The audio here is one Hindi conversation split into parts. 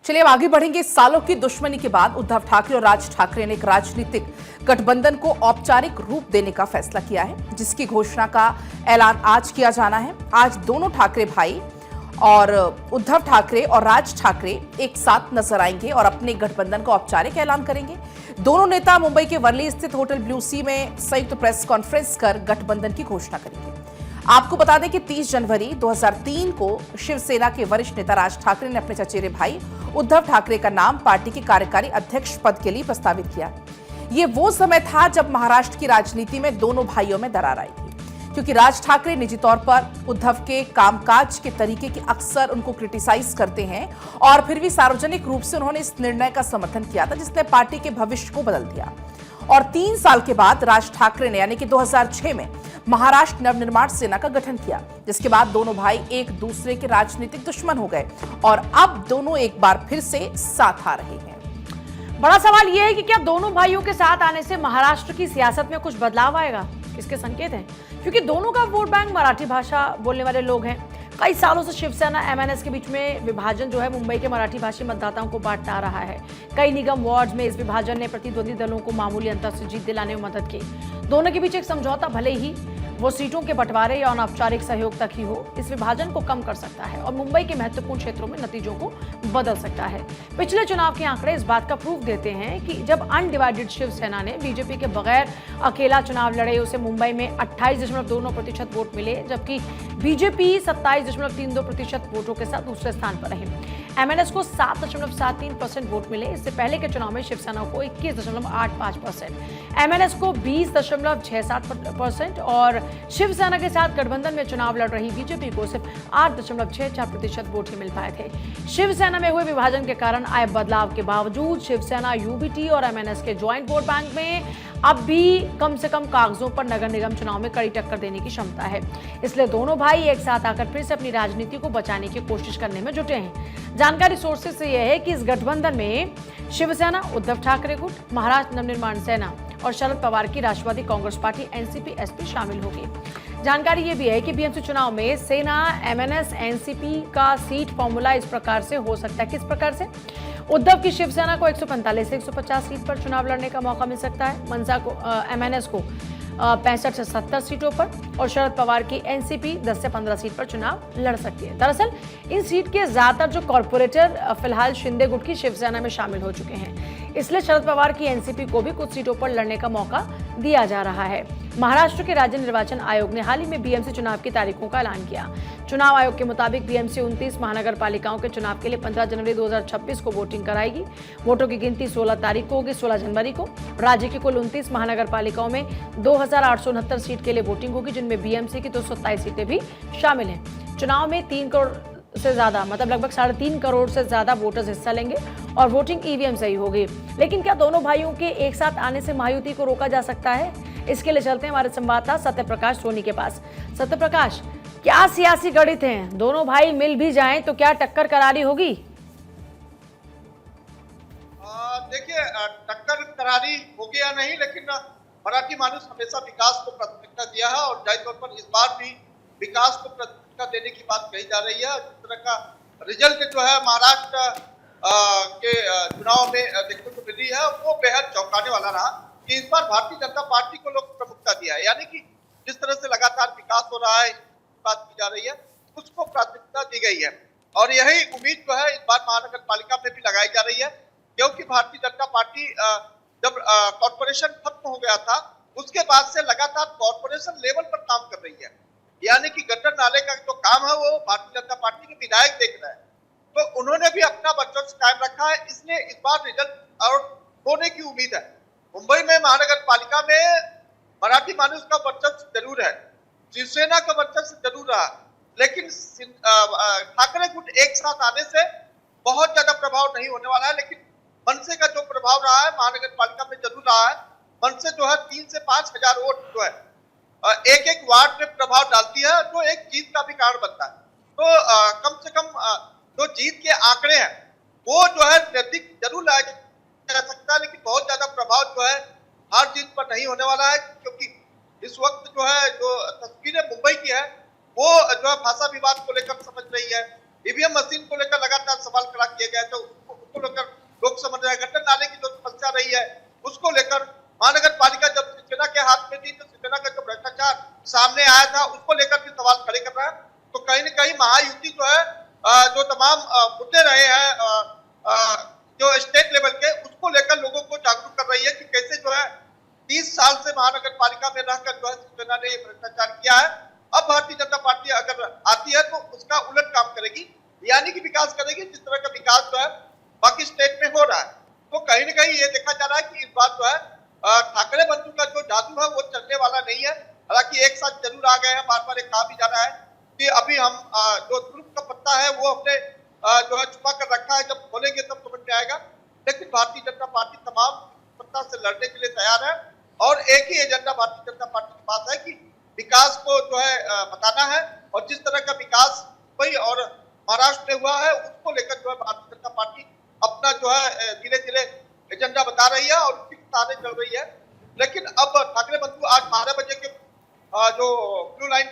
चलिए अब आगे बढ़ेंगे। सालों की दुश्मनी के बाद उद्धव ठाकरे और राज ठाकरे ने एक राजनीतिक गठबंधन को औपचारिक रूप देने का फैसला किया है, जिसकी घोषणा का ऐलान आज किया जाना है। आज दोनों ठाकरे भाई और उद्धव ठाकरे और राज ठाकरे एक साथ नजर आएंगे और अपने गठबंधन का औपचारिक ऐलान करेंगे। दोनों नेता मुंबई के वर्ली स्थित होटल ब्लू सी में संयुक्त प्रेस कॉन्फ्रेंस कर गठबंधन की घोषणा करेंगे। आपको बता दें कि 30 जनवरी 2003 को शिवसेना के वरिष्ठ नेता राज ठाकरे ने अपने चचेरे भाई उद्धव ठाकरे का नाम पार्टी के कार्यकारी अध्यक्ष पद के लिए प्रस्तावित किया। ये वो समय था जब महाराष्ट्र की राजनीति में दोनों भाइयों में दरार आई थी, क्योंकि राज ठाकरे निजी तौर पर उद्धव के कामकाज के तरीके की अक्सर उनको क्रिटिसाइज करते हैं और फिर भी सार्वजनिक रूप से उन्होंने इस निर्णय का समर्थन किया था, जिसने पार्टी के भविष्य को बदल दिया। और 3 साल के बाद राज ठाकरे ने यानी कि 2006 में महाराष्ट्र नवनिर्माण सेना का गठन किया, जिसके बाद दोनों भाई एक दूसरे के राजनीतिक दुश्मन हो गए और अब दोनों एक बार फिर से साथ आ रहे हैं। बड़ा सवाल यह है कि क्या दोनों भाइयों के साथ आने से महाराष्ट्र की सियासत में कुछ बदलाव आएगा? इसके संकेत हैं, क्योंकि दोनों का वोट बैंक मराठी भाषा बोलने वाले लोग हैं। कई सालों से शिवसेना एमएनएस के बीच में विभाजन जो है मुंबई के मराठी भाषी मतदाताओं को बांटता आ रहा है। कई निगम वार्ड में इस विभाजन ने प्रतिद्वंदी दलों को मामूली अंतर से जीत दिलाने में मदद की। दोनों के बीच एक समझौता भले ही वो सीटों के बंटवारे या अनौपचारिक सहयोग तक ही हो, इस विभाजन को कम कर सकता है और मुंबई के महत्वपूर्ण क्षेत्रों में नतीजों को बदल सकता है। पिछले चुनाव के आंकड़े इस बात का प्रूफ देते हैं कि जब अनडिवाइडेड शिवसेना ने बीजेपी के बगैर अकेला चुनाव लड़े, उसे मुंबई में 28.2% वोट मिले, जबकि बीजेपी 27.32% वोटों के साथ दूसरे स्थान पर रही। एमएनएस को 7.73% वोट मिले। इससे पहले के चुनाव में शिवसेना को 21.85%, एमएनएस को 20.67% और शिवसेना के साथ गठबंधन में चुनाव लड़ रही बीजेपी को सिर्फ 8.64% वोट ही मिल पाए थे। शिवसेना में हुए विभाजन के कारण आए बदलाव के बावजूद शिवसेना यूबीटी और एमएनएस के ज्वाइंट वोट बैंक में अब भी कम से कम कागजों पर नगर निगम चुनाव में कड़ी टक्कर देने की क्षमता है। इसलिए दोनों भाई एक साथ आकर फिर से अपनी राजनीति को बचाने की कोशिश करने में जुटे हैं। जानकारी सोर्सेज से यह है कि इस गठबंधन में शिवसेना, उद्धव ठाकरे गुट, महाराष्ट्र नवनिर्माण सेना और शरद पवार की राष्ट्रवादी कांग्रेस पार्टी एनसीपी एसपी शामिल होगी। जानकारी ये भी है कि बीएमसी चुनाव में सेना, एमएनएस, एनसीपी का सीट फॉर्मूला इस प्रकार से हो सकता है। किस प्रकार से? उद्धव की शिवसेना को 145 से 150 सीट पर चुनाव लड़ने का मौका मिल सकता है, मनसा को एमएनएस को 65 से 70 सीटों पर और शरद पवार की एनसीपी 10 से 15 सीट पर चुनाव लड़ सकती है। दरअसल इन सीट के ज्यादातर जो कॉर्पोरेटर फिलहाल शिंदे गुट की शिवसेना में शामिल हो चुके हैं, इसलिए शरद पवार की एनसीपी को भी कुछ सीटों पर लड़ने का मौका दिया जा रहा है। महाराष्ट्र के राज्य निर्वाचन आयोग ने हाल ही में बीएमसी चुनाव की तारीखों का ऐलान किया। चुनाव आयोग के मुताबिक बीएमसी 29 महानगर पालिकाओं के चुनाव के लिए 15 जनवरी 2026 को वोटिंग कराएगी। वोटों की गिनती 16 तारीख को होगी, 16 जनवरी को। राज्य की कुल 29 महानगर पालिकाओं में 2869 सीट के लिए वोटिंग होगी, जिनमें बीएमसी की 227 सीटें भी शामिल हैं। चुनाव में 3 करोड़ से ज्यादा मतलब लगभग 3.5 करोड़ से ज्यादा वोटर्स हिस्सा लेंगे और वोटिंग ईवीएम से ही होगी। लेकिन क्या दोनों भाइयों के एक साथ आने से महायुति को रोका जा सकता है? इसके लिए चलते हैं हमारे संवाददाता सत्यप्रकाश सोनी के पास। सत्यप्रकाश, क्या सियासी गणित हैं? दोनों भाई मिल भी जाएं तो क्या टक्कर करारी होगी? देखिए, टक्कर करारी होगी या नहीं, लेकिन मराठी मानुस हमेशा विकास को प्राथमिकता दिया है और जाहिर तौर पर इस बार भी विकास को प्राथमिकता देने की बात कही जा रही है। जिस तरह का रिजल्ट जो है महाराष्ट्र के चुनाव में देखने को मिली है, वो बेहद चौंकाने वाला रहा कि इस बार भारतीय जनता पार्टी को लोग प्रमुखता दिया है। यानी कि जिस तरह से लगातार विकास हो रहा है, बात की जा रही है, उसको प्राथमिकता दी गई है और यही उम्मीद जो है इस बार महानगर पालिका में भी लगाई जा रही है, क्योंकि भारतीय जनता पार्टी जब कॉर्पोरेशन खत्म हो गया था, उसके बाद से लगातार कॉर्पोरेशन लेवल पर काम कर रही है। यानी कि गटर नाले का जो काम है वो भारतीय जनता पार्टी के विधायक देख रहे हैं, तो उन्होंने भी अपना वर्चस्व कायम रखा है। इसलिए इस बार रिजल्ट आउट होने की उम्मीद है। मुंबई में महानगर पालिका में मराठी मानुस का वर्चस्व जरूर है, शिवसेना का वर्चस्व जरूर रहा, लेकिन ठाकरे गुट एक साथ आने से बहुत ज्यादा प्रभाव नहीं होने वाला है। लेकिन मनसे का जो प्रभाव रहा है महानगर पालिका में जरूर रहा है। मनसे जो है 3 से 5 हजार वोट जो है एक एक वार्ड में प्रभाव डालती है, जो एक जीत का भी कारण बनता है। तो कम से कम जो जीत के आंकड़े हैं वो जो है नजदीक जरूर लाया जा सकता है, लेकिन बहुत ज्यादा प्रभाव जो है हार जीत पर नहीं होने वाला है, क्योंकि इस वक्त जो है जो तस्वीरें मुंबई की है वो जो है भाषा विवाद को लेकर समझ रही है। ईवीएम मशीन को लेकर लगातार सवाल खड़ा किए गए, तो उसको लेकर लोग समझ रहे हैं। गटर नाले की जो समस्या रही है उसको लेकर महानगर पालिका जब शिवसेना के हाथ में थी तो शिवसेना का जो भ्रष्टाचार सामने आया था उसको लेकर भी सवाल खड़े कर रहा है। तो कहीं न कहीं महायुति जो है जो तमाम मुद्दे रहे हैं जो स्टेट लेवल के उसको लेकर लोगों को जागरूक कर रही है कि कैसे जो है 30 साल से महानगर पालिका में रहकर जो है शिवसेना ने भ्रष्टाचार किया है। अब भारतीय जनता पार्टी अगर आती है तो उसका उलट काम करेगी, यानी कि विकास करेगी जिस तरह का विकास जो है बाकी स्टेट में हो रहा है। तो कहीं न कहीं ये देखा जा रहा है कि इस बार जो है ठाकरे बंधु का जो जादू है वो चलने वाला नहीं है। हालांकि एक साथ जरूर आ गए हैं, बार बार एक कहा भी जा रहा है कि अभी हम जो तुर्क का पत्ता है वो हमने जो है छुपा कर रखा है, जब खोलेंगे तब समझ में आएगा। लेकिन भारतीय जनता पार्टी तमाम सत्ता से लड़ने के लिए तैयार है और एक ही एजेंडा भारतीय जनता पार्टी के पास है कि विकास को जो है बताना है और जिस तरह का विकास हुई और महाराष्ट्र में हुआ है उसको लेकर जो है भारतीय जनता पार्टी अपना जो है धीरे धीरे एजेंडा बता रही है और उसकी तारे चल रही है। लेकिन अब ठाकरे बंधु आज 12 बजे के जो ब्लू लाइन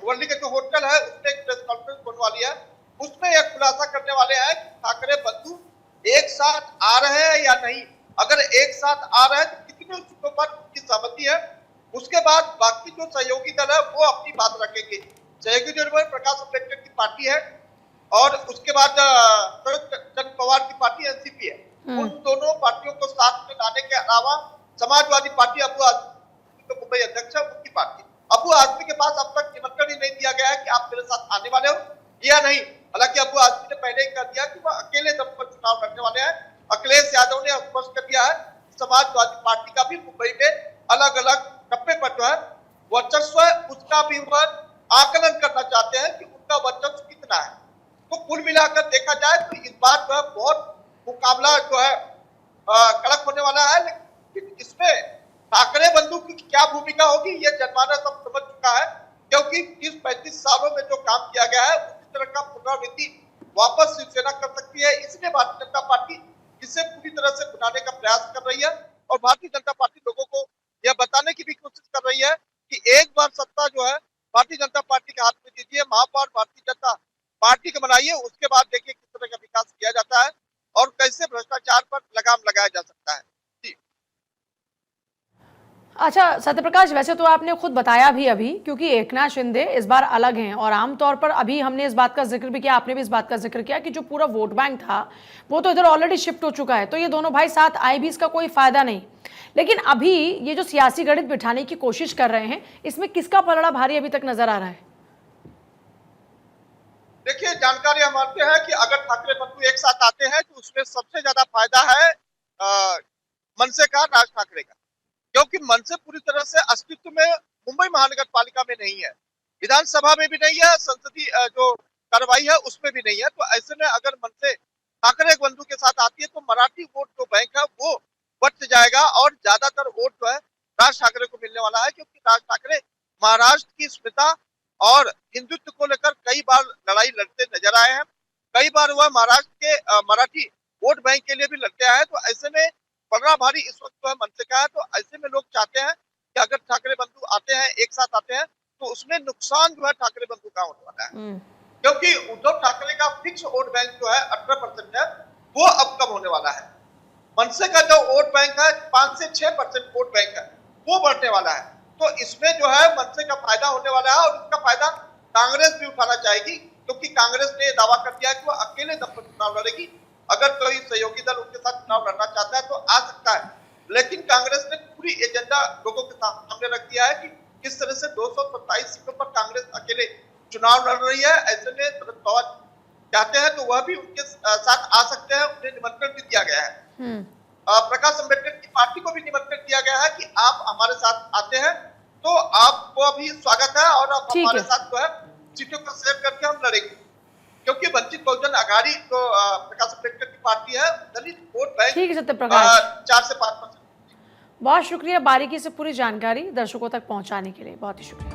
वर्ली के जो होटल है उसमें एक प्रेस कॉन्फ्रेंस होने वाली है, उसमें यह खुलासा करने वाले हैं कि ठाकरे बंधु एक साथ आ रहे हैं या नहीं। अगर एक साथ आ रहे हैं तो कितने सीटों पर उनकी सहमति है, उसके बाद बाकी जो सहयोगी दल है वो अपनी बात रखेंगे। सहयोगी दल में प्रकाश अम्बेडकर की पार्टी है और उसके बाद शरद चंद्र पवार की पार्टी एनसीपी है। उन दोनों पार्टियों को साथ में लाने के अलावा समाजवादी पार्टी अबू आजमी तो मुंबई अध्यक्ष है उनकी पार्टी। अबू आजमी के पास अब तक निमंत्रण ही नहीं दिया गया है कि आप मेरे साथ आने वाले हो या नहीं। हालांकि अबू आजमी ने पहले ही कह दिया कि वह अकेले दम पर चुनाव लड़ने वाले हैं। अखिलेश यादव ने स्पष्ट कर दिया है समाजवादी पार्टी का भी मुंबई में अलग अलग टप्पे पर जो है वर्चस्व है, उसका भी वह आकलन करना चाहते हैं कि उनका वर्चस्व कितना है। तो कुल मिलाकर देखा जाए तो इस बार जो है बहुत मुकाबला जो है कड़क होने वाला है। लेकिन इसमें ठाकरे बंधु की क्या भूमिका होगी ये जनमानस सब समझ चुका है, क्योंकि 30-35 सालों में जो काम किया गया है उसी तरह का पुनरावृत्ति वापस शिवसेना कर सकती है। इसलिए भारतीय जनता पार्टी इसे पूरी तरह से बुलाने का प्रयास कर रही है और भारतीय जनता पार्टी लोगों को यह बताने की भी कोशिश कर रही है कि एक बार सत्ता जो है भारतीय जनता पार्टी के हाथ में दीजिए, महापौर भारतीय जनता पार्टी को बनाइए, उसके बाद देखिए किस तरह का विकास किया जाता है और कैसे भ्रष्टाचार पर लगाम लगाया जा सकता है। जी अच्छा सत्यप्रकाश, वैसे तो आपने खुद बताया भी अभी, क्योंकि एकनाथ शिंदे इस बार अलग हैं और आमतौर पर अभी हमने इस बात का जिक्र भी किया, आपने भी इस बात का जिक्र किया कि जो पूरा वोट बैंक था वो तो इधर ऑलरेडी शिफ्ट हो चुका है, तो ये दोनों भाई साथ आए भी इसका कोई फायदा नहीं। लेकिन अभी ये जो सियासी गणित बिठाने की कोशिश कर रहे हैं इसमें किसका पलड़ा भारी अभी तक नजर आ रहा है? देखिए, जानकारी हम आते हैं कि अगर ठाकरे बंधु एक साथ आते हैं तो उसमें सबसे ज्यादा फायदा है मनसे का, राज ठाकरे का, क्योंकि मनसे पूरी तरह से अस्तित्व में मुंबई महानगर पालिका में नहीं है, विधानसभा में भी नहीं है, संसदीय जो कार्रवाई है उसमें भी नहीं है। तो ऐसे में अगर मनसे ठाकरे बंधु के साथ आती है तो मराठी वोट जो बैंक है वो बच जाएगा और ज्यादातर वोट जो है राज ठाकरे को मिलने वाला है, क्योंकि राज ठाकरे महाराष्ट्र की स्मिता और हिंदुत्व को लेकर कई बार लड़ाई लड़ते नजर आए हैं। कई बार वह महाराष्ट्र के मराठी वोट बैंक के लिए भी लड़ते आए। तो ऐसे में पलड़ा भारी इस वक्त जो है मनसे का है। तो ऐसे में लोग चाहते हैं कि अगर ठाकरे बंधु आते हैं, एक साथ आते हैं, तो उसमें नुकसान जो है ठाकरे बंधु का होने वाला है, क्योंकि उद्धव ठाकरे का फिक्स वोट बैंक जो है 18% है, वो अब कम होने वाला है। मनसे का जो वोट बैंक है 5 से 6% वोट बैंक है, वो बढ़ने वाला है। तो इसमें जो है मनसे का फायदा होने वाला है और इसका फायदा कांग्रेस भी उठाना चाहेगी, क्योंकि कांग्रेस ने दावा कर दिया है कि वो अकेले दम पर चुनाव लड़ेगी। अगर कोई सहयोगी दल उनके साथ चुनाव लड़ना चाहता है तो आ सकता है, लेकिन कांग्रेस ने पूरी एजेंडा लोगों के सामने रख दिया है कि किस तरह से 227 सीटों पर कांग्रेस अकेले चुनाव लड़ रही है। ऐसे में शरद पवार चाहते हैं तो वह भी उनके साथ आ सकते हैं, उन्हें निमंत्रण भी दिया गया है। प्रकाश अम्बेडकर की पार्टी को भी निमंत्रण दिया गया है कि आप हमारे साथ आते हैं तो आपको भी स्वागत है और आप हमारे साथ जो है सीटों को शेयर करके हम लड़ेंगे, क्योंकि वंचित बहुजन आघाड़ी जो प्रकाश अम्बेडकर की पार्टी है, दलित वोट बैंक 4 से 5%। बहुत शुक्रिया बारीकी से पूरी जानकारी दर्शकों तक पहुंचाने के लिए, बहुत ही शुक्रिया।